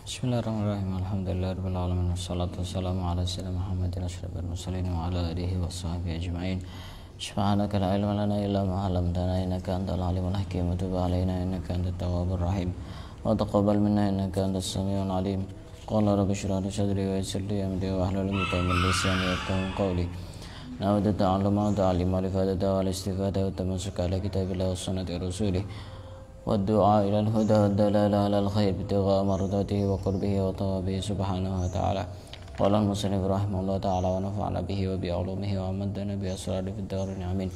Bismillahirrahmanirrahim. Alhamdulillahirabbil alamin wassalatu wassalamu ala sayyidina Muhammadin asyrafil mursalin wa ala alihi washabbihi ajmain. Subhanaka la ilma lana illa ma 'allamtana innaka antal alimul hakim wa tub 'alaina innaka antat tawwabur rahim wa taqabbal minna innaka antas samiul alim. Qala rabbi shrah li sadri wa yassir li amri wahlul 'uqdatam min lisani yafqahu qawli. Nawaitu ta'alluma wa ta'allima li fadata wal istifada wa tamassuka ala kitabillah wa sunnati rasulih والدعاء إلى الهدى والدلالة على الخير ابتغاء مرضاته وقربه وطوابه سبحانه وتعالى. قال المصنف رحمه الله تعالى ونفعنا به وبعلومه وأمدنا بأسراره في الدارين آمين.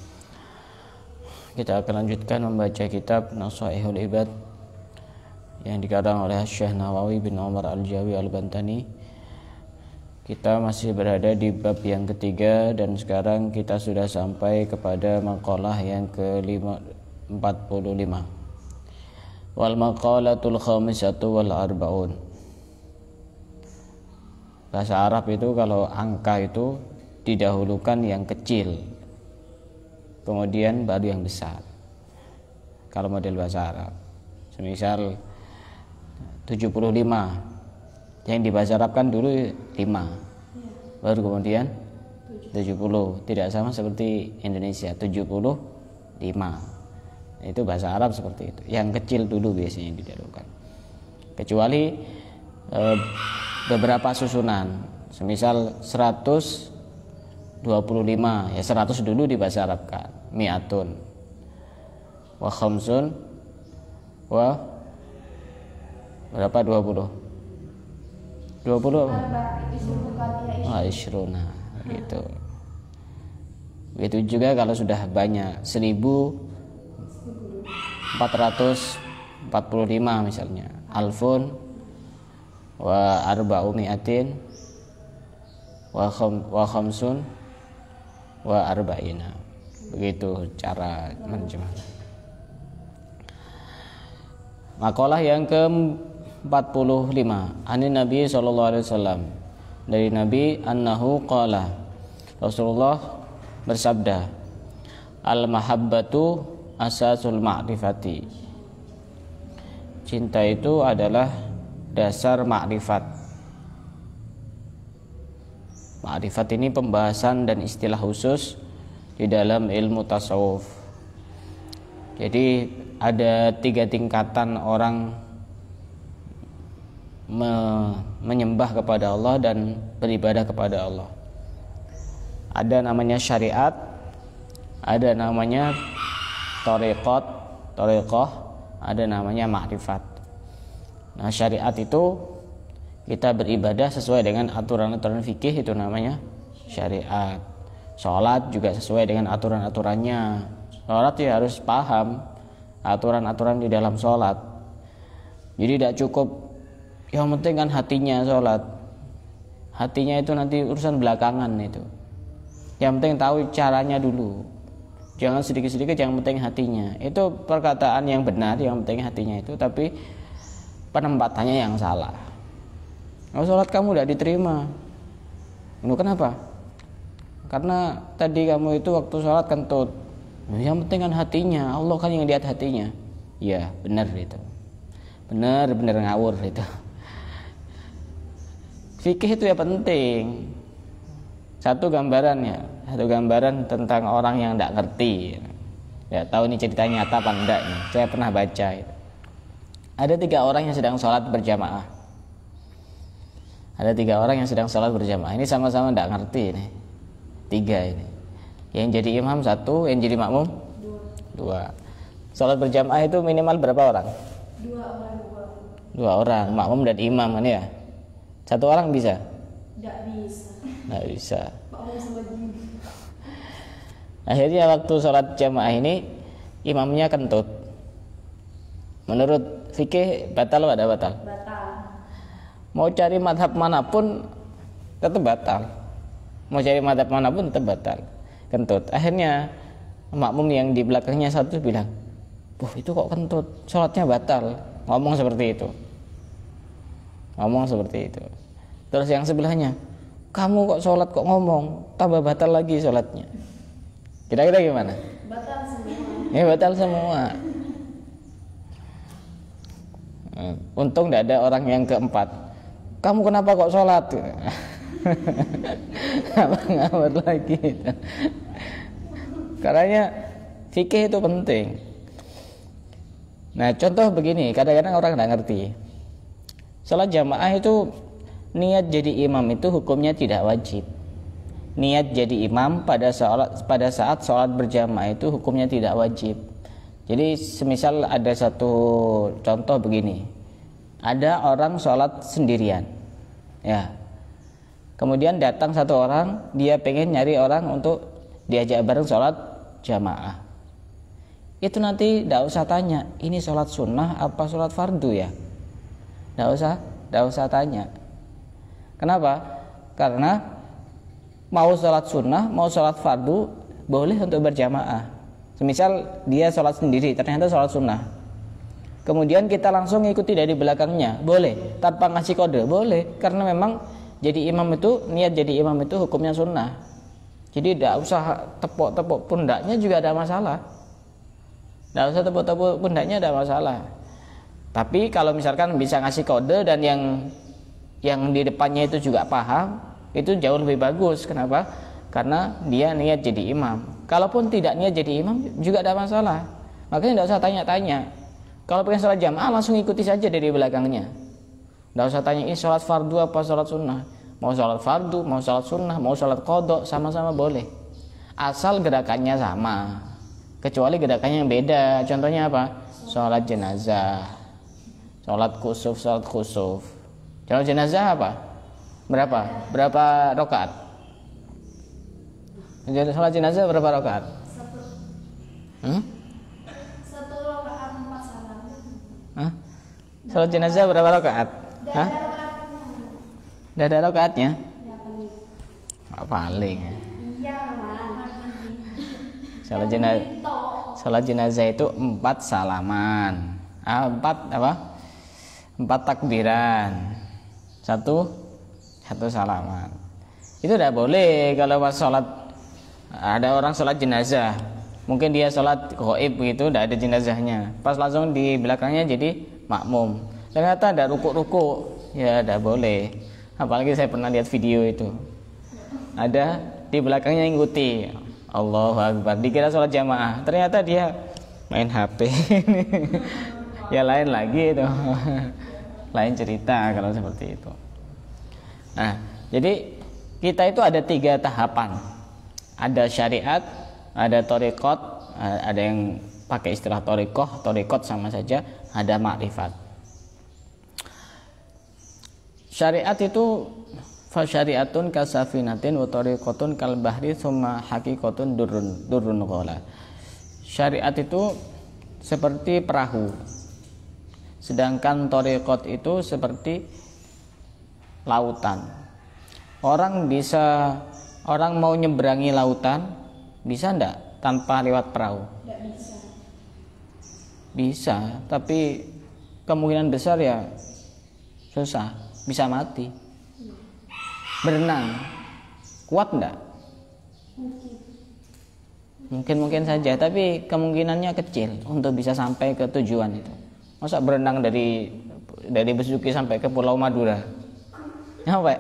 Kita akan lanjutkan membaca kitab Nasaihul Ibad yang dikarang oleh Syekh Nawawi bin Umar Al-Jawi Al-Bantani. Kita masih berada di bab yang ketiga dan sekarang kita sudah sampai kepada maqalah yang ke-45. Wal maqalatul khamisatu wal arba'un. Bahasa Arab itu kalau angka itu didahulukan yang kecil, kemudian baru yang besar. Kalau model bahasa Arab, semisal 75, yang di bahasa Arab kan dulu 5, baru kemudian 70. Tidak sama seperti Indonesia 75. Itu bahasa Arab seperti itu. Yang kecil dulu biasanya didahulukan. Kecuali beberapa susunan, semisal 125, ya 100 dulu di bahasa Arab kan. Mi'atun wa khamsun wa berapa 20? 20 ishruna gitu. Begitu juga kalau sudah banyak 1445 misalnya, alfun wa arba'u mi'atin wa khamsun wa arba'ina. Begitu cara menerjemahkan. Maqalah yang ke-45, anin Nabi sallallahu alaihi wasallam, dari Nabi annahu qala, Rasulullah bersabda, al mahabbatu asasul ma'rifati. Cinta itu adalah dasar ma'rifat. Ma'rifat ini pembahasan dan istilah khusus di dalam ilmu tasawuf. Jadi ada 3 tingkatan orang menyembah kepada Allah dan beribadah kepada Allah. Ada namanya syariat, ada namanya thariqah, ada namanya ma'rifat. Nah, syariat itu kita beribadah sesuai dengan aturan-aturan fikih, itu namanya syariat. Sholat juga sesuai dengan aturan-aturannya. Sholat ya harus paham aturan-aturan di dalam sholat. Jadi tidak cukup yang penting kan hatinya sholat. Hatinya itu nanti urusan belakangan itu. Yang penting tahu caranya dulu. Jangan sedikit-sedikit, yang penting hatinya. Itu perkataan yang benar, yang penting hatinya itu, tapi penempatannya yang salah. Oh, sholat kamu tidak diterima. Kenapa? Karena tadi kamu itu waktu sholat kentut. Yang penting kan hatinya, Allah kan yang lihat hatinya. Ya benar itu. Benar ngawur itu. Fikih itu ya penting. Satu gambaran tentang orang yang tidak ngerti, ya tahu ini cerita nyata apa enggak nih. Saya pernah baca itu. Ada 3 orang yang sedang sholat berjamaah. Ini sama-sama tidak ngerti ini. 3 ini. Yang jadi imam 1, yang jadi makmum 2. Sholat berjamaah itu minimal berapa orang? 2 orang, makmum dan imam kan ya. 1 orang bisa? Nggak bisa. Akhirnya waktu sholat jamaah ini imamnya kentut. Menurut fikih batal atau tidak batal? Batal. Mau cari madhab manapun tetap batal. Kentut. Akhirnya makmum yang di belakangnya satu bilang, itu kok kentut, sholatnya batal. Ngomong seperti itu. Terus yang sebelahnya, kamu kok sholat kok ngomong, tambah batal lagi sholatnya. Kira-kira gimana? Batal semua. Untung tidak ada orang yang keempat. Kamu kenapa kok sholat? Ngawur lagi. Karena fikih itu penting. Nah, contoh begini, kadang-kadang orang tidak ngerti. Sholat jamaah itu niat jadi imam itu hukumnya tidak wajib. Niat jadi imam pada saat sholat berjamaah itu hukumnya tidak wajib. Jadi semisal ada satu contoh begini, ada orang sholat sendirian, ya. Kemudian datang satu orang, dia pengen nyari orang untuk diajak bareng sholat jamaah. Itu nanti tidak usah tanya, ini sholat sunnah apa sholat fardu ya? Tidak usah tanya. Kenapa? Karena mau sholat sunnah, mau sholat fardu boleh untuk berjamaah. Semisal dia sholat sendiri, ternyata sholat sunnah. Kemudian kita langsung ikuti dari belakangnya, boleh. Tanpa ngasih kode, boleh. Karena memang jadi imam itu, niat jadi imam itu hukumnya sunnah. Jadi tidak usah tepuk-tepuk pundaknya juga ada masalah. Tidak usah tepuk-tepuk pundaknya ada masalah. Tapi kalau misalkan bisa ngasih kode dan yang di depannya itu juga paham, itu jauh lebih bagus. Kenapa? Karena dia niat jadi imam. Kalaupun tidak niat jadi imam juga ada masalah. Makanya tidak usah tanya-tanya. Kalau pengen sholat jamaah langsung ikuti saja dari belakangnya. Tidak usah tanya ini sholat fardu apa sholat sunnah. Mau sholat fardu, mau sholat sunnah, mau sholat qadha, sama-sama boleh. Asal gerakannya sama. Kecuali gerakannya yang beda. Contohnya apa? Sholat jenazah, sholat khusuf. Sholat jenazah apa? Berapa rakaat? Sholat jenazah berapa rakaat? Satu rakaat 4 salam. Sholat jenazah berapa rakaat? Tidak ada rakaatnya? Paling. Sholat jenazah itu 4 salaman. 4 takbiran. Satu salaman. Itu tidak boleh kalau pas sholat. Ada orang sholat jenazah, mungkin dia sholat ghaib begitu, tidak ada jenazahnya, pas langsung di belakangnya jadi makmum, ternyata ada ruku-ruku, ya tidak boleh. Apalagi saya pernah lihat video itu, ada di belakangnya ngikuti, Allahu Akbar, dikira sholat jamaah, ternyata dia main HP. Ya lain lagi itu. Lain cerita kalau seperti itu. Nah, jadi kita itu ada 3 tahapan. Ada syariat, ada thariqat, ada yang pakai istilah thariqat sama saja, ada makrifat. Syariat itu fasyariatun kasafinatin wa thariqatun kal bahri tsumma haqiqatun durrun ghala. Syariat itu seperti perahu. Sedangkan thariqat itu seperti lautan. Orang mau nyeberangi lautan bisa enggak tanpa lewat perahu? Tidak bisa. Bisa, tapi kemungkinan besar ya susah, bisa mati. Berenang kuat enggak? Mungkin saja, tapi kemungkinannya kecil untuk bisa sampai ke tujuan itu. Masa berenang dari Besuki sampai ke Pulau Madura? Nyampe?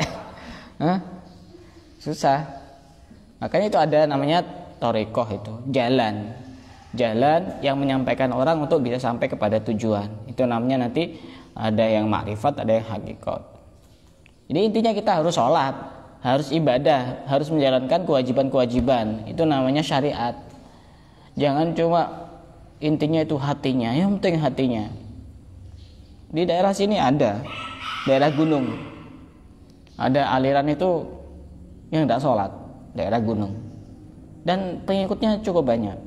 Susah. Makanya itu ada namanya thariqah, itu jalan yang menyampaikan orang untuk bisa sampai kepada tujuan. Itu namanya nanti ada yang makrifat, ada yang hakikat. Jadi intinya kita harus sholat, harus ibadah, harus menjalankan kewajiban-kewajiban. Itu namanya syariat. Jangan cuma intinya itu hatinya, yang penting hatinya. Di daerah sini ada, daerah gunung, ada aliran itu yang tidak sholat, daerah gunung, dan pengikutnya cukup banyak.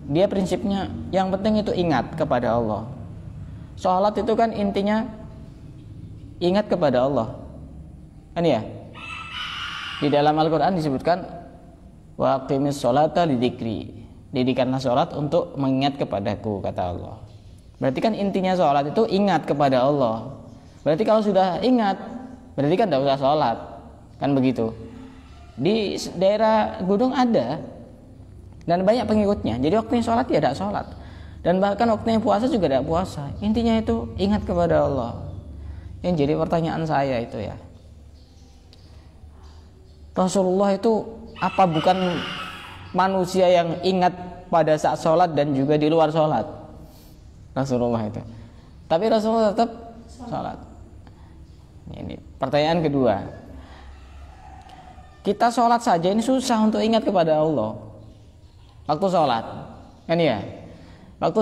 Dia prinsipnya yang penting itu ingat kepada Allah. Sholat itu kan intinya ingat kepada Allah, kan ya? Di dalam Al-Quran disebutkan wa aqimis sholata lidzikri, didirikanlah sholat untuk mengingat kepadaku, kata Allah. Berarti kan intinya sholat itu ingat kepada Allah. Berarti kalau sudah ingat, berarti kan tidak usah sholat, kan begitu. Di daerah gunung ada dan banyak pengikutnya, jadi waktunya sholat ya tidak sholat. Dan bahkan waktunya puasa juga tidak puasa. Intinya itu ingat kepada Allah. Yang jadi pertanyaan saya itu ya, Rasulullah itu apa bukan manusia yang ingat pada saat sholat dan juga di luar sholat? Rasulullah itu. Tapi Rasulullah tetap sholat. Ini pertanyaan kedua. Kita sholat saja ini susah untuk ingat kepada Allah. Waktu sholat, kan ya? Waktu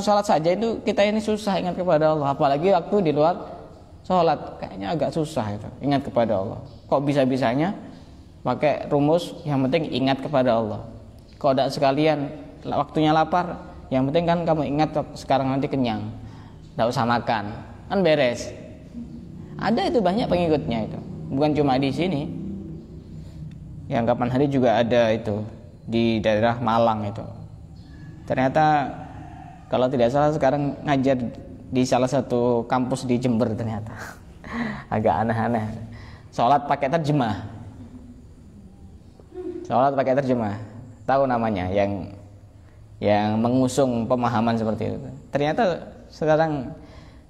sholat saja itu kita ini susah ingat kepada Allah. Apalagi waktu di luar sholat, kayaknya agak susah itu ingat kepada Allah. Kok bisa-bisanya pakai rumus yang penting ingat kepada Allah. Kok tidak sekalian waktunya lapar, yang penting kan kamu ingat sekarang nanti kenyang, tidak usah makan, kan beres. Ada itu banyak pengikutnya itu, bukan cuma di sini. Yang kapan hari juga ada itu di daerah Malang itu. Ternyata kalau tidak salah sekarang ngajar di salah satu kampus di Jember ternyata. Agak aneh-aneh. Sholat pakai terjemah. Sholat pakai terjemah. Tahu namanya yang mengusung pemahaman seperti itu. Ternyata sekarang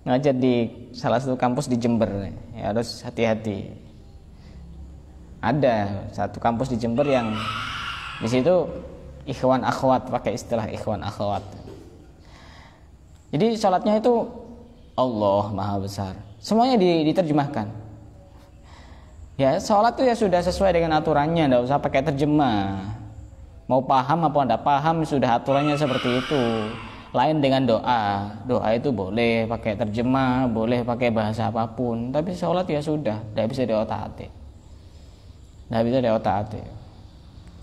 ngajar di salah satu kampus di Jember. Ya harus hati-hati. Ada satu kampus di Jember yang di situ ikhwan akhwat, pakai istilah ikhwan akhwat. Jadi sholatnya itu Allah Maha Besar. Semuanya diterjemahkan. Ya sholat itu ya sudah sesuai dengan aturannya, tidak usah pakai terjemah. Mau paham apa tidak paham sudah aturannya seperti itu. Lain dengan doa. Doa itu boleh pakai terjemah, boleh pakai bahasa apapun. Tapi sholat ya sudah, tidak bisa diotak-atik. Tidak bisa diotak-atik.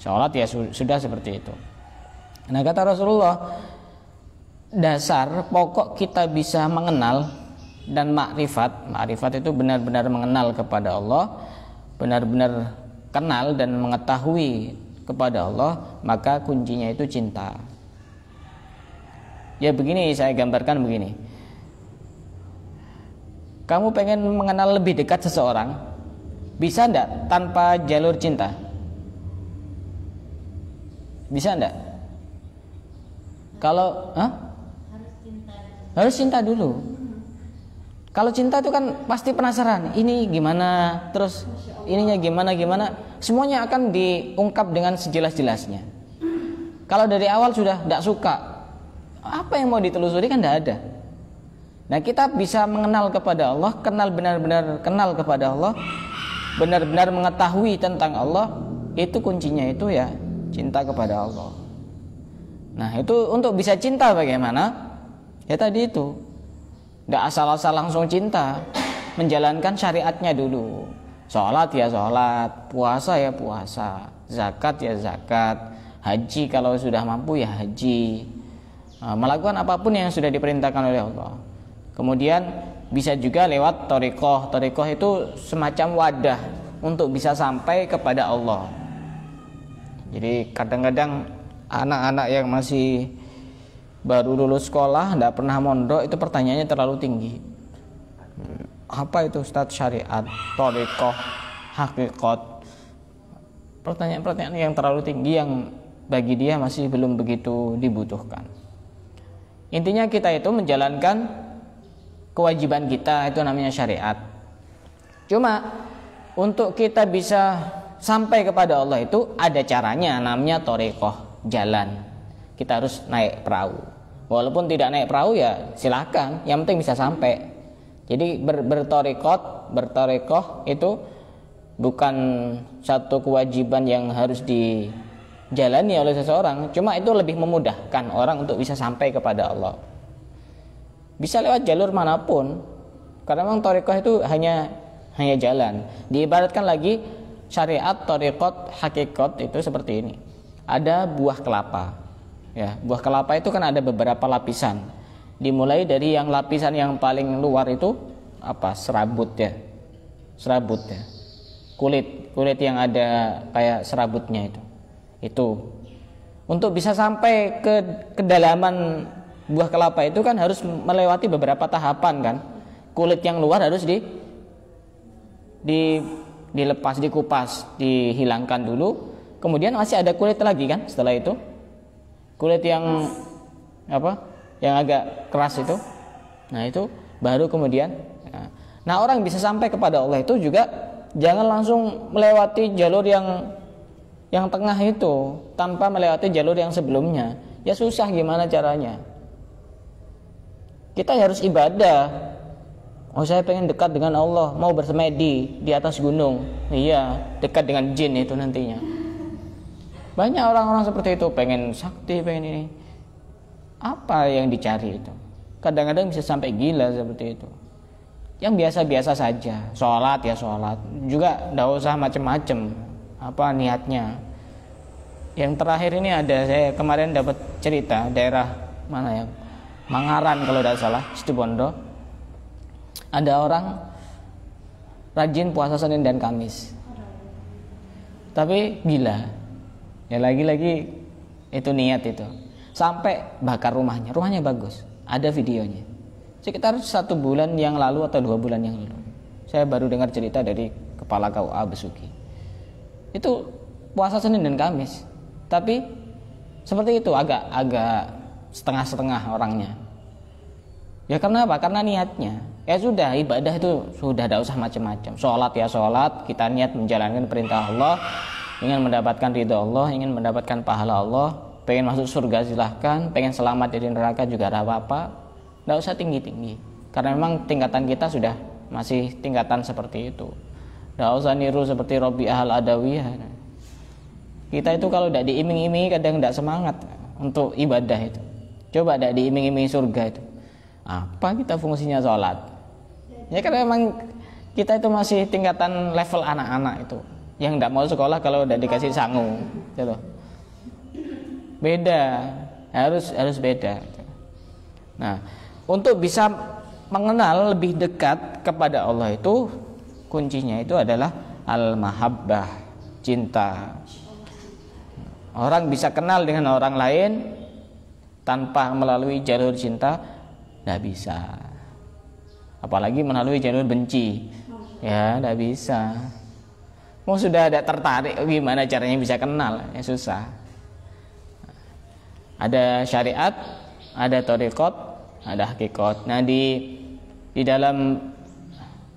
Sholat ya sudah seperti itu. Nah kata Rasulullah, dasar pokok kita bisa mengenal dan makrifat itu benar-benar mengenal kepada Allah, benar-benar kenal dan mengetahui kepada Allah, maka kuncinya itu cinta. Ya begini saya gambarkan begini. Kamu pengen mengenal lebih dekat seseorang, bisa enggak tanpa jalur cinta? Bisa enggak? Kalau harus cinta dulu. Kalau cinta itu kan pasti penasaran, ini gimana, terus ininya gimana, semuanya akan diungkap dengan sejelas-jelasnya. Kalau dari awal sudah tidak suka, apa yang mau ditelusuri kan tidak ada. Nah kita bisa mengenal kepada Allah, benar-benar kenal kepada Allah, benar-benar mengetahui tentang Allah, itu kuncinya itu ya cinta kepada Allah. Nah itu untuk bisa cinta bagaimana? Ya tadi itu, tidak asal-asal langsung cinta, menjalankan syariatnya dulu. Sholat ya sholat, puasa ya puasa, zakat ya zakat, haji kalau sudah mampu ya haji, melakukan apapun yang sudah diperintahkan oleh Allah. Kemudian bisa juga lewat thariqah. Thariqah itu semacam wadah untuk bisa sampai kepada Allah. Jadi kadang-kadang anak-anak yang masih baru lulus sekolah, tidak pernah mondok, itu pertanyaannya terlalu tinggi. Apa itu Ustaz? Syariat, thariqah, hakikat. Pertanyaan-pertanyaan yang terlalu tinggi yang bagi dia masih belum begitu dibutuhkan. Intinya kita itu menjalankan kewajiban kita, itu namanya syariat. Cuma untuk kita bisa sampai kepada Allah itu ada caranya, namanya thariqah, jalan. Kita harus naik perahu. Walaupun tidak naik perahu ya silakan, yang penting bisa sampai. Jadi berthariqah itu bukan satu kewajiban yang harus dijalani oleh seseorang, cuma itu lebih memudahkan orang untuk bisa sampai kepada Allah. Bisa lewat jalur manapun, karena memang thariqah itu hanya jalan. Diibaratkan lagi syariat, thariqat, hakikat itu seperti ini. Ada buah kelapa. Ya, buah kelapa itu kan ada beberapa lapisan. Dimulai dari yang lapisan yang paling luar itu apa? Serabut ya. Kulit yang ada kayak serabutnya itu. Itu. Untuk bisa sampai ke kedalaman buah kelapa itu kan harus melewati beberapa tahapan kan. Kulit yang luar harus dilepas, dikupas, dihilangkan dulu. Kemudian masih ada kulit lagi kan setelah itu. Kulit yang yang agak keras itu. Nah itu baru kemudian. Nah orang bisa sampai kepada Allah itu juga jangan langsung melewati jalur yang tengah itu tanpa melewati jalur yang sebelumnya. Ya susah, gimana caranya? Kita harus ibadah. Oh saya pengen dekat dengan Allah, mau bersemedi di atas gunung. Iya, dekat dengan jin itu nantinya. Banyak orang-orang seperti itu, pengen sakti, pengen ini. Apa yang dicari itu? Kadang-kadang bisa sampai gila seperti itu. Yang biasa-biasa saja, sholat ya sholat, juga tidak usah macem-macem apa niatnya. Yang terakhir ini ada, saya kemarin dapat cerita daerah mana ya, Mangaran kalau tidak salah, Situbondo. Ada orang rajin puasa Senin dan Kamis, tapi gila ya, lagi-lagi itu niat itu, sampai bakar rumahnya bagus, ada videonya. Sekitar 1 bulan yang lalu atau 2 bulan yang lalu, saya baru dengar cerita dari kepala KUA Besuki. Itu puasa Senin dan Kamis, tapi seperti itu, agak setengah-setengah orangnya. Ya karena apa? Karena niatnya. Ya sudah, ibadah itu sudah tidak usah macam-macam. Sholat ya sholat, kita niat menjalankan perintah Allah, ingin mendapatkan ridha Allah, ingin mendapatkan pahala Allah, pengen masuk surga silahkan, pengen selamat dari neraka juga tidak apa-apa. Tidak usah tinggi-tinggi, karena memang tingkatan kita sudah masih tingkatan seperti itu. Tidak usah niru seperti Robi'ah al-Adawiyah. Kita itu kalau tidak diiming-imingi kadang tidak semangat untuk ibadah itu. Coba tidak diiming-imingi surga itu, apa kita fungsinya sholat? Ya karena memang kita itu masih tingkatan level anak-anak itu, yang tidak mau sekolah kalau udah dikasih sangu gitu. Beda, harus beda. Nah, untuk bisa mengenal lebih dekat kepada Allah itu kuncinya itu adalah al-mahabbah, cinta. Orang bisa kenal dengan orang lain tanpa melalui jalur cinta, tidak bisa. Apalagi melalui jalur benci, ya tidak bisa. Mau sudah ada tertarik, gimana caranya bisa kenal? Ya susah. Ada syariat, ada thariqat, ada hakikat. Nah di dalam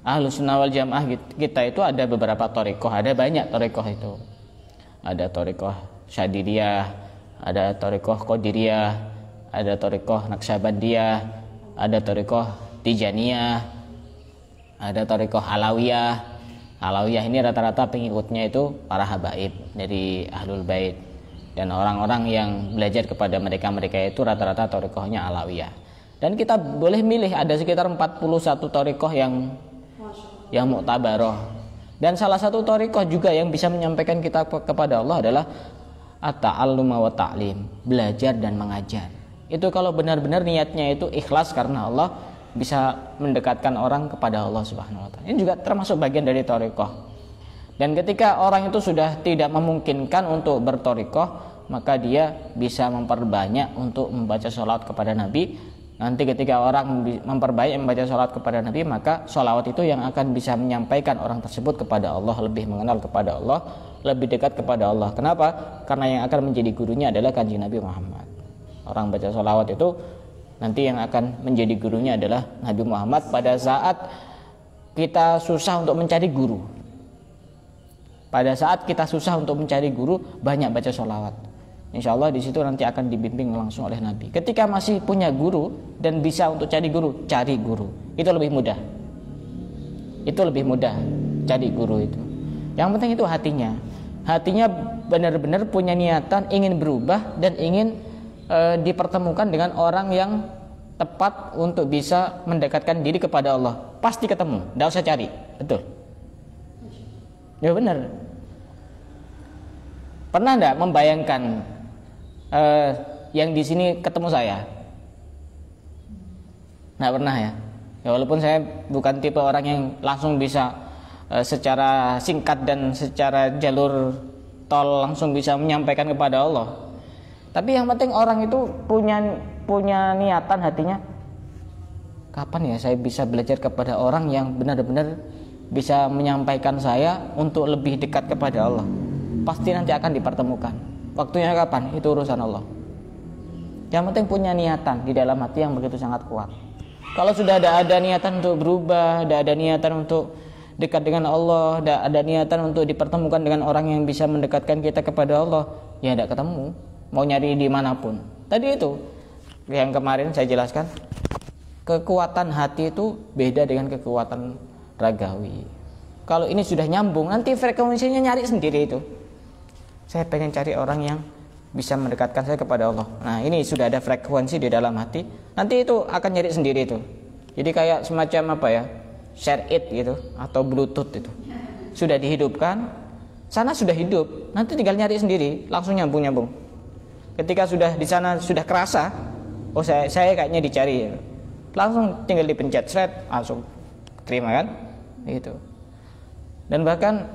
Ahlus Sunnah wal Jamaah kita itu ada beberapa thariqah, ada banyak thariqah itu. Ada thariqah Syadiliyah, ada thariqah Qadiriyah, ada thariqah Naqsyabandiyah, ada thariqah Tijaniyah, ada thariqah Alawiyah. Alawiyah ini rata-rata pengikutnya itu para habaib dari Ahlul Bait, dan orang-orang yang belajar kepada mereka itu rata-rata thariqahnya Alawiyah. Dan kita boleh milih, ada sekitar 41 thariqah yang mu'tabarah. Dan salah satu thariqah juga yang bisa menyampaikan kita kepada Allah adalah at-ta'allum wa ta'lim, belajar dan mengajar. Itu kalau benar-benar niatnya itu ikhlas karena Allah, bisa mendekatkan orang kepada Allah Subhanahu wa taala. Ini juga termasuk bagian dari thariqah. Dan ketika orang itu sudah tidak memungkinkan untuk berthariqah, maka dia bisa memperbanyak untuk membaca sholawat kepada Nabi. Nanti ketika orang memperbanyak membaca sholawat kepada Nabi, maka sholawat itu yang akan bisa menyampaikan orang tersebut kepada Allah, lebih mengenal kepada Allah, lebih dekat kepada Allah. Kenapa? Karena yang akan menjadi gurunya adalah Kanjeng Nabi Muhammad. Orang baca sholawat itu nanti yang akan menjadi gurunya adalah Nabi Muhammad pada saat kita susah untuk mencari guru. Pada saat kita susah untuk mencari guru, banyak baca sholawat. Insya Allah di situ nanti akan dibimbing langsung oleh Nabi. Ketika masih punya guru dan bisa untuk cari guru, cari guru. Itu lebih mudah. Itu lebih mudah cari guru itu. Yang penting itu hatinya. Hatinya benar-benar punya niatan ingin berubah dan ingin dipertemukan dengan orang yang tepat untuk bisa mendekatkan diri kepada Allah. Pasti ketemu, tidak usah cari. Betul. Ya benar. Pernah tidak membayangkan yang di sini ketemu saya? Nggak pernah ya. Ya walaupun saya bukan tipe orang yang langsung bisa secara singkat dan secara jalur tol langsung bisa menyampaikan kepada Allah. Tapi yang penting orang itu punya niatan hatinya, kapan ya saya bisa belajar kepada orang yang benar-benar bisa menyampaikan saya untuk lebih dekat kepada Allah. Pasti nanti akan dipertemukan. Waktunya kapan? Itu urusan Allah. Yang penting punya niatan di dalam hati yang begitu sangat kuat. Kalau sudah ada niatan untuk berubah, ada niatan untuk dekat dengan Allah, ada niatan untuk dipertemukan dengan orang yang bisa mendekatkan kita kepada Allah, ya tidak ketemu. Mau nyari dimanapun. Tadi itu yang kemarin saya jelaskan, kekuatan hati itu beda dengan kekuatan ragawi. Kalau ini sudah nyambung, nanti frekuensinya nyari sendiri itu. Saya pengen cari orang yang bisa mendekatkan saya kepada Allah. Nah, ini sudah ada frekuensi di dalam hati, nanti itu akan nyari sendiri itu. Jadi kayak semacam apa ya, share it gitu, atau bluetooth itu. Sudah dihidupkan, sana sudah hidup, nanti tinggal nyari sendiri, langsung nyambung. Ketika sudah di sana sudah kerasa, oh saya kayaknya dicari, langsung tinggal dipencet shred, langsung terima kan, gitu. Dan bahkan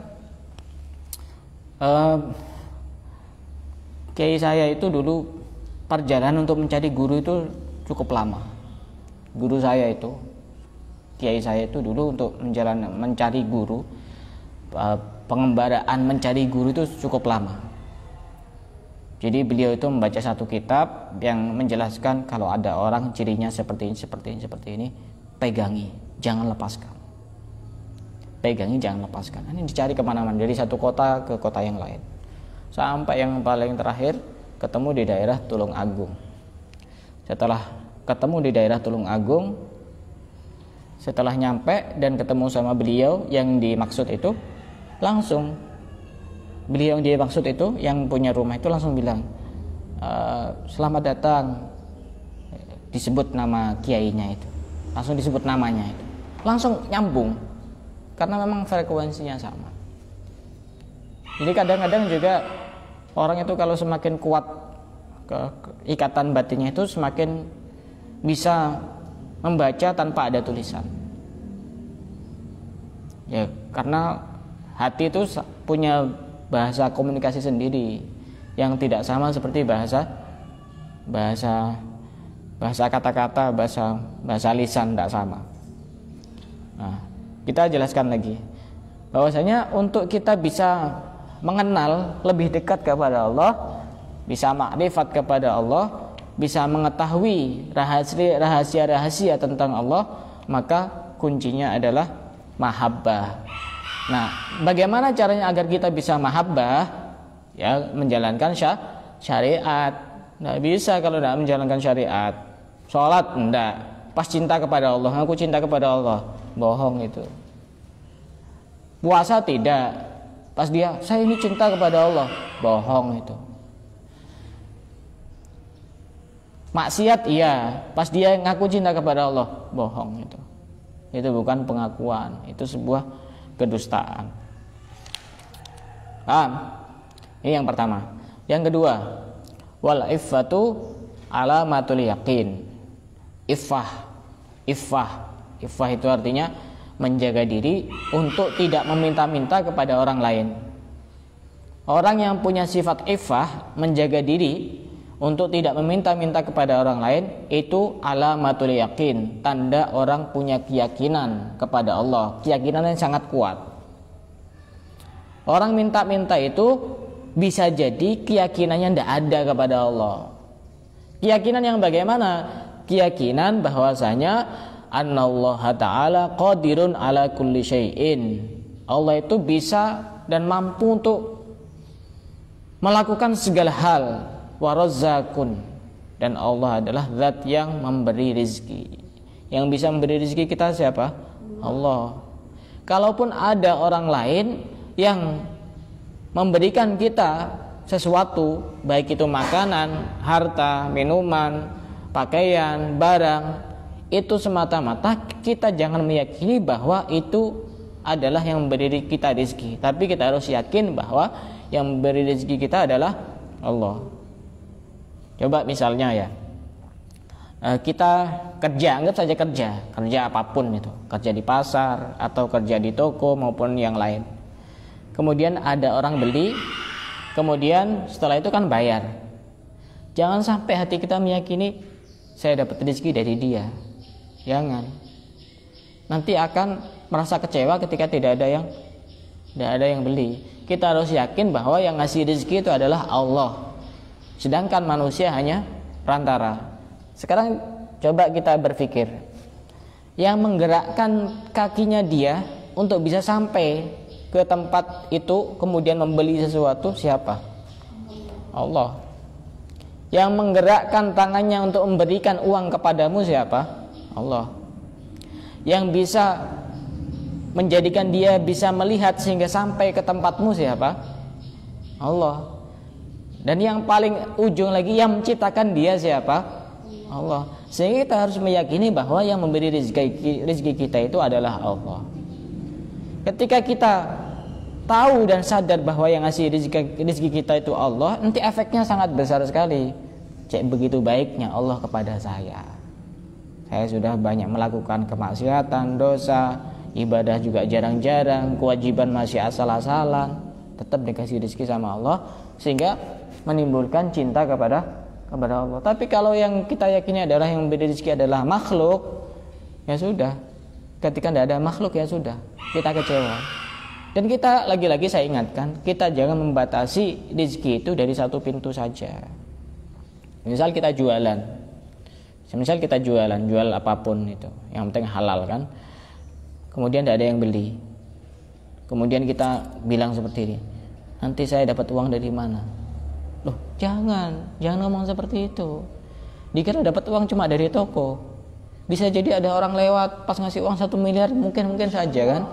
kiai saya itu dulu perjalanan untuk mencari guru itu cukup lama. Guru saya itu, kiai saya itu dulu untuk mencari guru, pengembaraan mencari guru itu cukup lama. Jadi beliau itu membaca satu kitab yang menjelaskan kalau ada orang cirinya seperti ini, pegangi, jangan lepaskan. Pegangi, jangan lepaskan. Ini dicari kemana-mana, dari satu kota ke kota yang lain. Sampai yang paling terakhir ketemu di daerah Tulung Agung. Setelah ketemu di daerah Tulung Agung, setelah nyampe dan ketemu sama beliau yang dimaksud itu, langsung beliau yang dimaksud itu, yang punya rumah itu langsung bilang, selamat datang. Disebut nama kiainya itu, langsung disebut namanya itu, langsung nyambung karena memang frekuensinya sama. Jadi kadang-kadang juga orang itu kalau semakin kuat ikatan batinnya itu, semakin bisa membaca tanpa ada tulisan. Ya, karena hati itu punya bahasa komunikasi sendiri yang tidak sama seperti bahasa kata-kata, bahasa lisan, tidak sama. Nah, kita jelaskan lagi bahwasanya untuk kita bisa mengenal lebih dekat kepada Allah, bisa makrifat kepada Allah, bisa mengetahui rahasia-rahasia tentang Allah, maka kuncinya adalah mahabbah. Nah, bagaimana caranya agar kita bisa mahabbah? Ya, menjalankan syariat. Nggak bisa kalau tidak menjalankan syariat. Sholat enggak, pas cinta kepada Allah, aku cinta kepada Allah, bohong itu. Puasa tidak, pas dia saya ini cinta kepada Allah, bohong itu. Maksiat iya, pas dia ngaku cinta kepada Allah, bohong itu. Itu bukan pengakuan, itu sebuah kedustaan. Paham? Ini yang pertama. Yang kedua, wal iffatu alamatul yaqin. Iffah itu artinya menjaga diri untuk tidak meminta-minta kepada orang lain. Orang yang punya sifat iffah, menjaga diri untuk tidak meminta-minta kepada orang lain, itu alamatul yakin, tanda orang punya keyakinan kepada Allah, keyakinan yang sangat kuat. Orang minta-minta itu bisa jadi keyakinannya tidak ada kepada Allah. Keyakinan yang bagaimana? Keyakinan bahwasanya annallaha ta'ala qadirun ala kulli syai'in. Allah itu bisa dan mampu untuk melakukan segala hal. Warazzaqun, dan Allah adalah zat yang memberi rizki. Yang bisa memberi rizki kita siapa? Allah. Kalaupun ada orang lain yang memberikan kita sesuatu, baik itu makanan, harta, minuman, pakaian, barang, itu semata-mata kita jangan meyakini bahwa itu adalah yang memberi kita rizki. Tapi kita harus yakin bahwa yang memberi rizki kita adalah Allah. Coba misalnya ya, kita kerja, anggap saja kerja apapun itu, kerja di pasar atau kerja di toko maupun yang lain. Kemudian ada orang beli, kemudian setelah itu kan bayar. Jangan sampai hati kita meyakini saya dapat rezeki dari dia. Jangan. Nanti akan merasa kecewa ketika tidak ada yang beli. Kita harus yakin bahwa yang ngasih rezeki itu adalah Allah. Sedangkan manusia hanya perantara. Sekarang coba kita berpikir, yang menggerakkan kakinya dia untuk bisa sampai ke tempat itu kemudian membeli sesuatu siapa? Allah. Yang menggerakkan tangannya untuk memberikan uang kepadamu siapa? Allah. Yang bisa menjadikan dia bisa melihat sehingga sampai ke tempatmu siapa? Allah. Dan yang paling ujung lagi yang menciptakan dia siapa? Allah. Sehingga kita harus meyakini bahwa yang memberi rezeki kita itu adalah Allah. Ketika kita tahu dan sadar bahwa yang ngasih rezeki kita itu Allah, nanti efeknya sangat besar sekali. Cek begitu baiknya Allah kepada saya. Saya sudah banyak melakukan kemaksiatan, dosa, ibadah juga jarang-jarang, kewajiban masih asal-asalan, tetap dikasih rezeki sama Allah sehingga menimbulkan cinta kepada Allah. Tapi kalau yang kita yakini adalah yang memberi rezeki adalah makhluk, ya sudah. Ketika tidak ada makhluk ya sudah, kita kecewa. Dan kita lagi-lagi saya ingatkan, kita jangan membatasi rezeki itu dari satu pintu saja. Misal kita jualan, jual apapun itu, yang penting halal kan. Kemudian tidak ada yang beli. Kemudian kita bilang seperti ini, nanti saya dapat uang dari mana? Loh, jangan ngomong seperti itu. Dikira dapat uang cuma dari toko. Bisa jadi ada orang lewat pas ngasih uang 1 miliar, mungkin saja kan?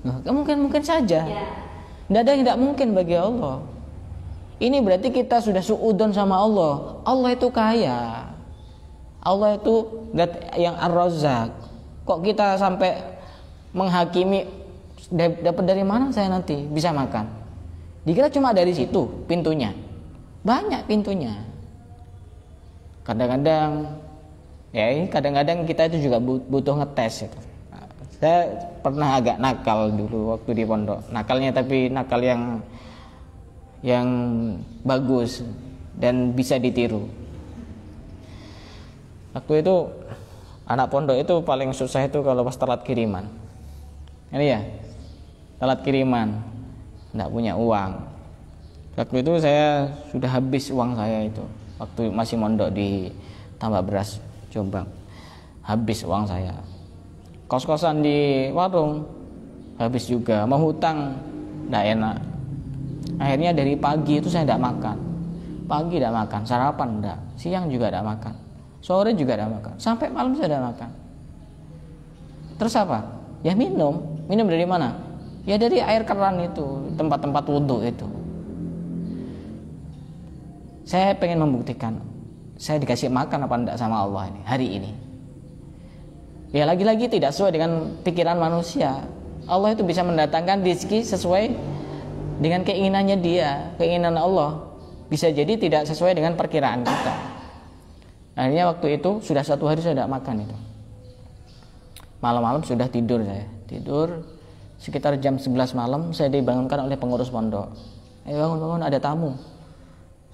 Nah, mungkin saja. Tidak ada yang tidak mungkin bagi Allah. Ini berarti kita sudah suudzon sama Allah. Allah itu kaya. Allah itu yang Ar-Razzaq. Kok kita sampai menghakimi dapat dari mana saya nanti bisa makan? Dikira cuma dari situ pintunya. Banyak pintunya. Kadang-kadang kita itu juga butuh ngetes itu. Saya pernah agak nakal dulu waktu di pondok. Nakalnya tapi nakal yang bagus dan bisa ditiru. Waktu itu anak pondok itu paling susah itu kalau pas telat kiriman. Ini ya, telat kiriman, tidak punya uang. Waktu itu saya sudah habis uang saya itu. Waktu masih mondok di Tambak Beras Jombang, habis uang saya. Kos-kosan di warung habis juga. Mau hutang tidak enak. Akhirnya dari pagi itu saya tidak makan. Pagi tidak makan, sarapan tidak, siang juga tidak makan, sore juga tidak makan, sampai malam saya tidak makan. Terus apa? Ya minum dari mana? Ya dari air keran itu, tempat-tempat wudhu itu. Saya pengen membuktikan saya dikasih makan apa tidak sama Allah ini hari ini. Ya lagi-lagi tidak sesuai dengan pikiran manusia. Allah itu bisa mendatangkan rezeki sesuai dengan keinginannya dia, keinginan Allah. Bisa jadi tidak sesuai dengan perkiraan kita. Akhirnya waktu itu sudah 1 hari saya tidak makan itu. Malam-malam sudah tidur saya. Tidur sekitar jam 11 malam saya dibangunkan oleh pengurus pondok. Bangun, ada tamu.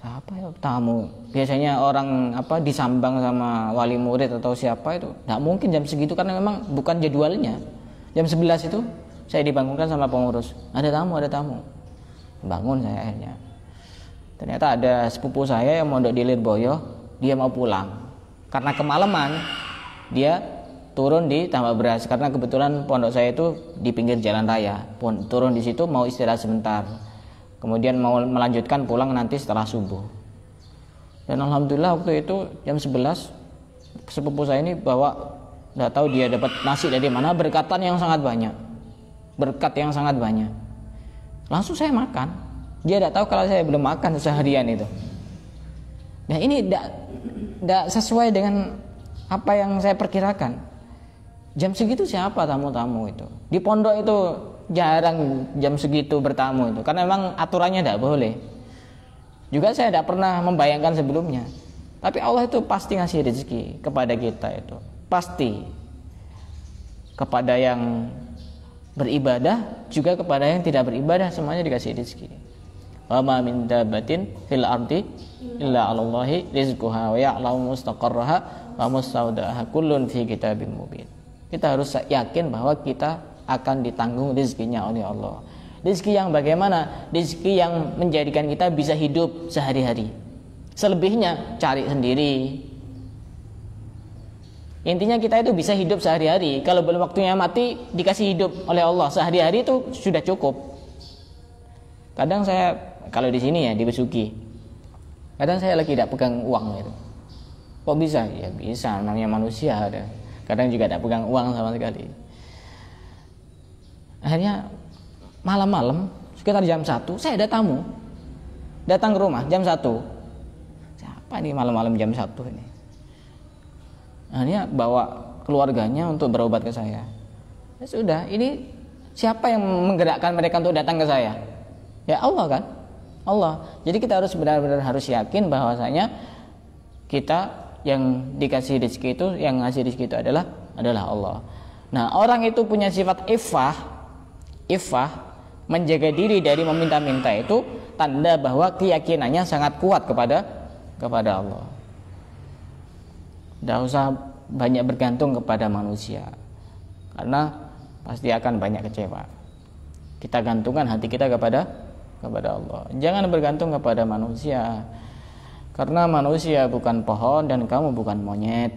Siapa ya tamu? Biasanya orang disambang sama wali murid atau siapa itu. Tidak mungkin jam segitu karena memang bukan jadwalnya. Jam 11 itu saya dibangunkan sama pengurus. Ada tamu. Bangun saya akhirnya. Ternyata ada sepupu saya yang mondok di Lirboyo, dia mau pulang. Karena kemalaman, dia turun di Tambak Beras karena kebetulan pondok saya itu di pinggir jalan raya. Turun di situ mau istirahat sebentar. Kemudian mau melanjutkan pulang nanti setelah subuh. Dan alhamdulillah waktu itu jam 11 sepupu saya ini bawa, enggak tahu dia dapat nasi dari mana, berkat yang sangat banyak. Langsung saya makan. Dia tidak tahu kalau saya belum makan seharian itu. Nah ini tidak sesuai dengan apa yang saya perkirakan. Jam segitu siapa tamu-tamu itu? Di pondok itu jarang jam segitu bertamu itu, karena memang aturannya tidak boleh. Juga saya tidak pernah membayangkan sebelumnya. Tapi Allah itu pasti ngasih rezeki kepada kita itu. Pasti. Kepada yang beribadah, juga kepada yang tidak beribadah, semuanya dikasih rezeki. Wa ma min dabbatin fil ardi illa 'alallahi rizquha wa ya'lamu mustaqarraha wa mustaudaha kullun fi kitabim mubin. Kita harus yakin bahwa kita akan ditanggung rezekinya oleh Allah. Rezeki yang bagaimana? Rezeki yang menjadikan kita bisa hidup sehari-hari. Selebihnya cari sendiri. Intinya kita itu bisa hidup sehari-hari. Kalau belum waktunya mati, dikasih hidup oleh Allah sehari-hari itu sudah cukup. Kadang saya kalau di sini ya di Besuki, kadang saya lagi tidak pegang uang gitu. Kok bisa? Ya bisa, namanya manusia ada. Kadang juga tidak pegang uang sama sekali. Akhirnya malam-malam sekitar jam 1 saya ada tamu datang ke rumah jam 1. Siapa ini malam-malam jam 1 ini? Akhirnya bawa keluarganya untuk berobat ke saya. Ya sudah, ini siapa yang menggerakkan mereka untuk datang ke saya? Ya Allah kan? Allah. Jadi kita harus benar-benar harus yakin bahwasanya kita yang dikasih rezeki itu, yang ngasih rezeki itu adalah Allah. Nah, orang itu punya sifat iffah, menjaga diri dari meminta-minta itu tanda bahwa keyakinannya sangat kuat kepada Allah. Tidak usah banyak bergantung kepada manusia, karena pasti akan banyak kecewa. Kita gantungkan hati kita kepada Allah. Jangan bergantung kepada manusia, karena manusia bukan pohon dan kamu bukan monyet.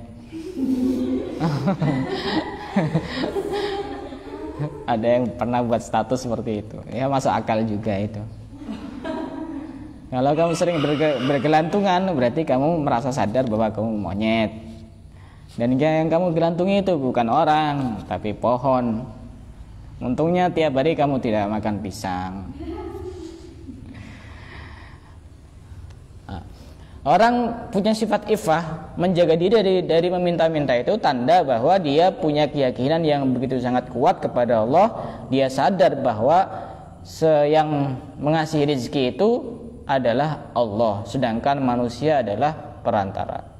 Ada yang pernah buat status seperti itu. Ya masuk akal juga itu. Kalau kamu sering bergelantungan, berarti kamu merasa sadar bahwa kamu monyet. Dan yang kamu gelantungi itu bukan orang, tapi pohon. Untungnya tiap hari kamu tidak makan pisang. Orang punya sifat iffah, menjaga diri dari meminta-minta itu tanda bahwa dia punya keyakinan yang begitu sangat kuat kepada Allah. Dia sadar bahwa yang mengasihi rezeki itu adalah Allah, sedangkan manusia adalah perantara.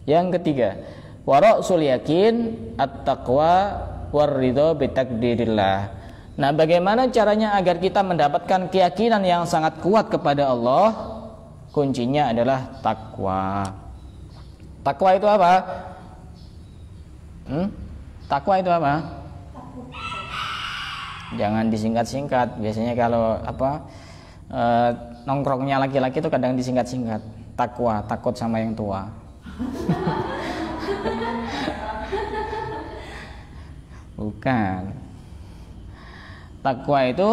Yang ketiga, warasul yakin at-taqwa war-ridha bitakdirillah. Nah, bagaimana caranya agar kita mendapatkan keyakinan yang sangat kuat kepada Allah? Kuncinya adalah takwa. Takwa itu apa? Takwa itu apa? Jangan disingkat-singkat. Biasanya kalau nongkrongnya laki-laki itu kadang disingkat-singkat. Takwa, takut sama yang tua. Bukan. Takwa itu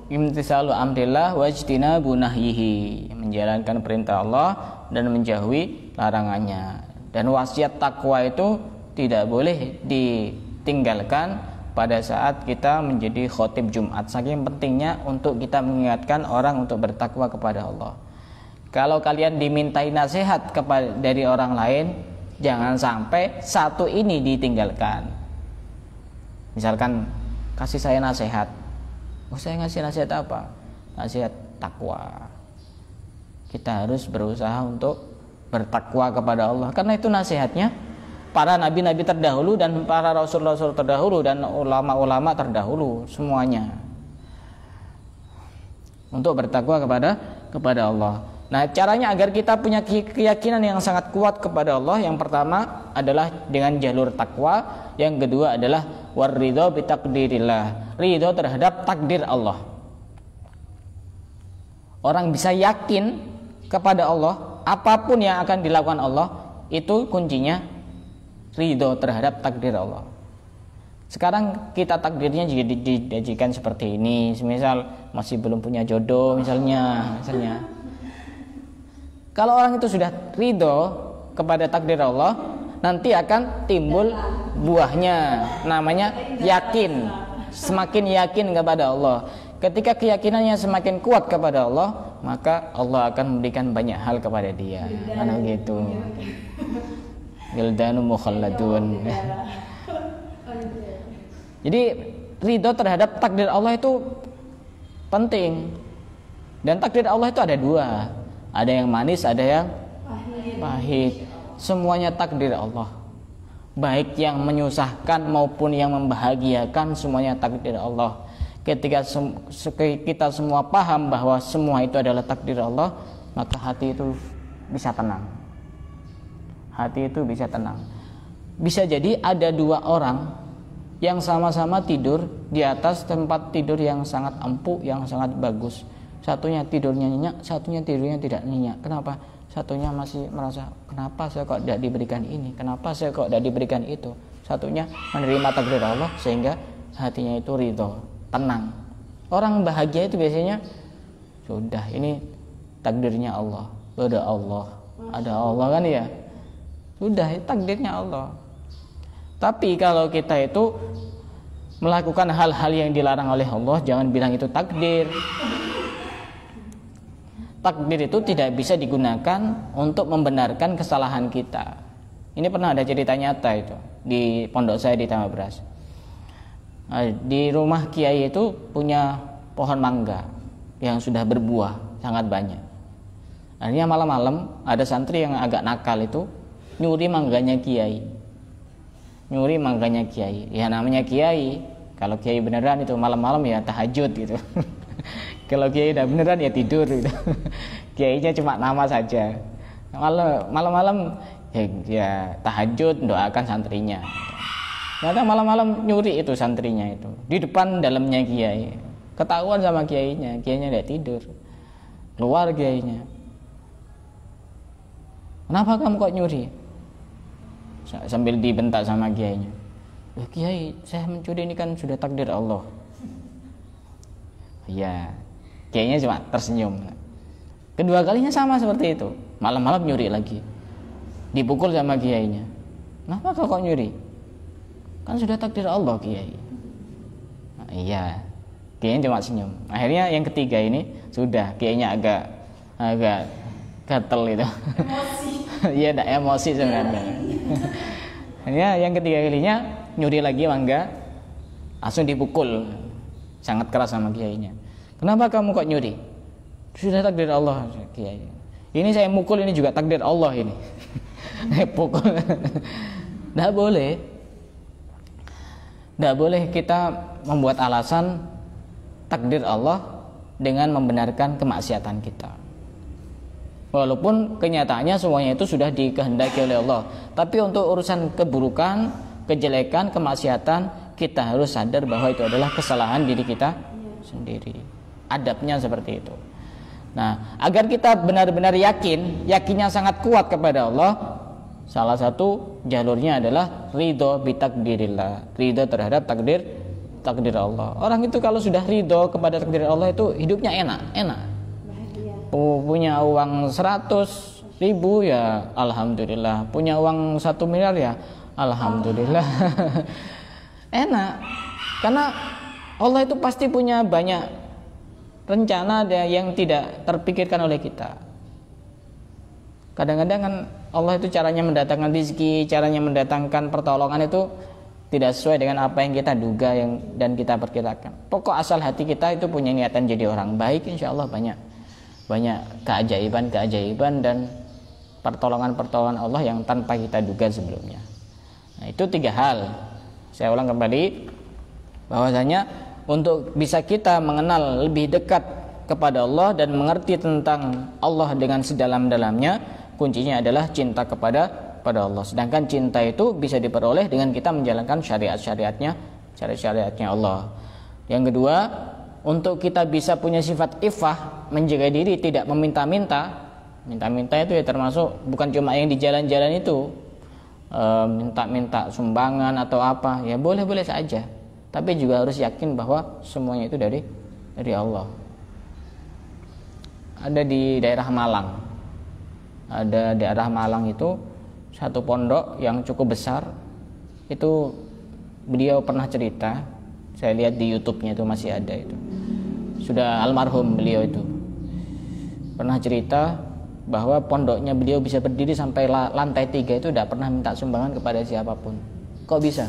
imtisalu amrillah wajtinabu nahyihi, menjalankan perintah Allah dan menjauhi larangannya. Dan wasiat takwa itu tidak boleh ditinggalkan pada saat kita menjadi khotib Jumat. Saking pentingnya untuk kita mengingatkan orang untuk bertakwa kepada Allah. Kalau kalian dimintai nasihat dari orang lain, jangan sampai satu ini ditinggalkan. Misalkan kasih saya nasihat. Saya ngasih nasihat apa? Nasihat takwa. Kita harus berusaha untuk bertakwa kepada Allah, karena itu nasihatnya para nabi-nabi terdahulu dan para rasul-rasul terdahulu dan ulama-ulama terdahulu semuanya, untuk bertakwa kepada Allah. Nah, caranya agar kita punya keyakinan yang sangat kuat kepada Allah, yang pertama adalah dengan jalur takwa, yang kedua adalah waridho bitakdirillah, ridho terhadap takdir Allah. Orang bisa yakin kepada Allah, apapun yang akan dilakukan Allah itu kuncinya ridho terhadap takdir Allah. Sekarang kita takdirnya juga dijadikan seperti ini, semisal masih belum punya jodoh misalnya. Kalau orang itu sudah ridho kepada takdir Allah, nanti akan timbul buahnya, namanya yakin. Semakin yakin kepada Allah. Ketika keyakinannya semakin kuat kepada Allah, maka Allah akan memberikan banyak hal kepada dia. Mana gitu. Wildanu mukhalladun. Jadi ridho terhadap takdir Allah itu penting. Dan takdir Allah itu ada dua. Ada yang manis, ada yang pahit. Semuanya takdir Allah. Baik yang menyusahkan maupun yang membahagiakan, semuanya takdir Allah. Ketika kita semua paham bahwa semua itu adalah takdir Allah, maka hati itu bisa tenang. Hati itu bisa tenang. Bisa jadi ada dua orang yang sama-sama tidur di atas tempat tidur yang sangat empuk, yang sangat bagus. Satunya tidurnya nyenyak, satunya tidurnya tidak nyenyak. Kenapa? satunya masih merasa kenapa saya kok tidak diberikan ini, kenapa saya kok tidak diberikan itu. Satunya menerima takdir Allah sehingga hatinya itu ridho, tenang. Orang bahagia itu biasanya sudah ini takdirnya Allah, ada Allah kan ya, sudah takdirnya Allah. Tapi kalau kita itu melakukan hal-hal yang dilarang oleh Allah, jangan bilang itu takdir. Takdir itu tidak bisa digunakan untuk membenarkan kesalahan kita. Ini pernah ada cerita nyata itu di pondok saya di Tambak Beras. Di rumah kiai itu punya pohon mangga yang sudah berbuah sangat banyak. Akhirnya malam-malam ada santri yang agak nakal itu nyuri mangganya kiai. Ya namanya kiai, kalau kiai beneran itu malam-malam ya tahajud gitu. Kalau kiai udah beneran ya tidur gitu. Kiainya cuma nama saja. Malam-malam ya tahajud doakan santrinya. Ternyata malam-malam nyuri itu santrinya itu di depan dalamnya kiai. Ketahuan sama kiainya tidak tidur. Keluar kiainya. Kenapa kamu kok nyuri? Sambil dibentak sama kiainya. Loh kiai, saya mencuri ini kan sudah takdir Allah. Ya, kiainya cuma tersenyum. Kedua kalinya sama seperti itu. Malam-malam nyuri lagi. Dipukul sama kiainya. Kenapa kau kok nyuri? Kan sudah takdir Allah kiai. Nah, iya. Kiainya cuma senyum. Akhirnya yang ketiga ini sudah kiainya agak gatel itu. Emosi. Iya, enggak emosi sebenarnya. Akhirnya yang ketiga kalinya nyuri lagi mangga, langsung dipukul sangat keras sama kiainya. Kenapa kamu kok nyuri? Sudah takdir Allah kiai. Ini saya mukul ini juga takdir Allah ini. Pukul. Tidak boleh kita membuat alasan takdir Allah dengan membenarkan kemaksiatan kita. Walaupun kenyataannya semuanya itu sudah dikehendaki oleh Allah, tapi untuk urusan keburukan, kejelekan, kemaksiatan, kita harus sadar bahwa itu adalah kesalahan diri kita sendiri. Adabnya seperti itu. Nah, agar kita benar-benar yakinnya sangat kuat kepada Allah, salah satu jalurnya adalah ridho bitakdirillah, ridho terhadap takdir Allah. Orang itu kalau sudah ridho kepada takdir Allah itu hidupnya enak. Punya uang 100.000 ya alhamdulillah, punya uang 1 miliar ya alhamdulillah. Enak, karena Allah itu pasti punya banyak rencana yang tidak terpikirkan oleh kita. Kadang-kadang kan Allah itu caranya mendatangkan rezeki, caranya mendatangkan pertolongan itu tidak sesuai dengan apa yang kita duga dan kita perkirakan. Pokok asal hati kita itu punya niatan jadi orang baik, insya Allah banyak keajaiban dan pertolongan Allah yang tanpa kita duga sebelumnya. Nah, itu 3 hal. Saya ulang kembali bahwasanya untuk bisa kita mengenal lebih dekat kepada Allah dan mengerti tentang Allah dengan sedalam-dalamnya, kuncinya adalah cinta kepada Allah. Sedangkan cinta itu bisa diperoleh dengan kita menjalankan syariat-syariatnya Allah. Yang kedua, untuk kita bisa punya sifat iffah, menjaga diri tidak meminta-minta. Minta-minta itu ya termasuk bukan cuma yang di jalan-jalan itu, minta-minta sumbangan atau apa, ya boleh-boleh saja. Tapi juga harus yakin bahwa semuanya itu dari Allah. Ada di daerah Malang itu satu pondok yang cukup besar. Itu beliau pernah cerita, saya lihat di YouTube-nya itu masih ada itu. Sudah almarhum beliau itu. Pernah cerita bahwa pondoknya beliau bisa berdiri sampai lantai 3 itu tidak pernah minta sumbangan kepada siapapun. Kok bisa?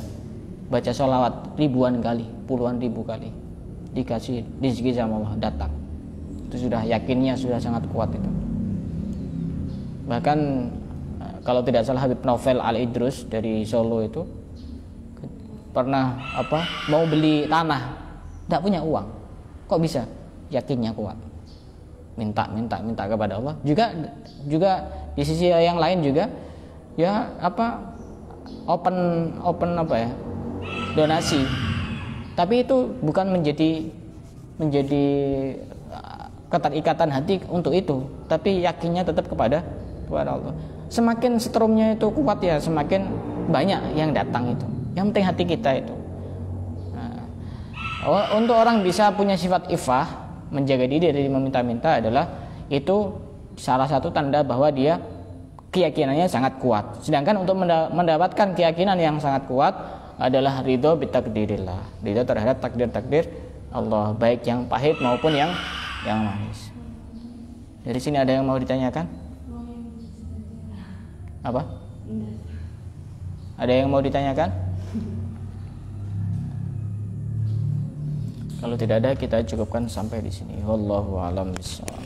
Baca sholawat ribuan kali, puluhan ribu kali, dikasih rezeki sama Allah datang. Itu sudah yakinnya sudah sangat kuat itu. Bahkan kalau tidak salah Habib Novel Al-Idrus dari Solo itu pernah mau beli tanah, tidak punya uang. Kok bisa? Yakinnya kuat. Minta kepada Allah. Juga di sisi yang lain juga ya open donasi. Tapi itu bukan menjadi keterikatan hati untuk itu, tapi yakinnya tetap kepada Subhanallah. Semakin setrumnya itu kuat ya, semakin banyak yang datang itu. Yang penting hati kita itu. Nah, untuk orang bisa punya sifat ifah, menjaga diri dari meminta-minta adalah itu salah satu tanda bahwa dia keyakinannya sangat kuat. Sedangkan untuk mendapatkan keyakinan yang sangat kuat adalah ridho bitakdirillah, ridho terhadap takdir-takdir Allah, baik yang pahit maupun yang manis. Dari sini ada yang mau ditanyakan? Apa? Ada yang mau ditanyakan? Kalau tidak ada, kita cukupkan sampai di sini. Wallahu a'lam bishawab.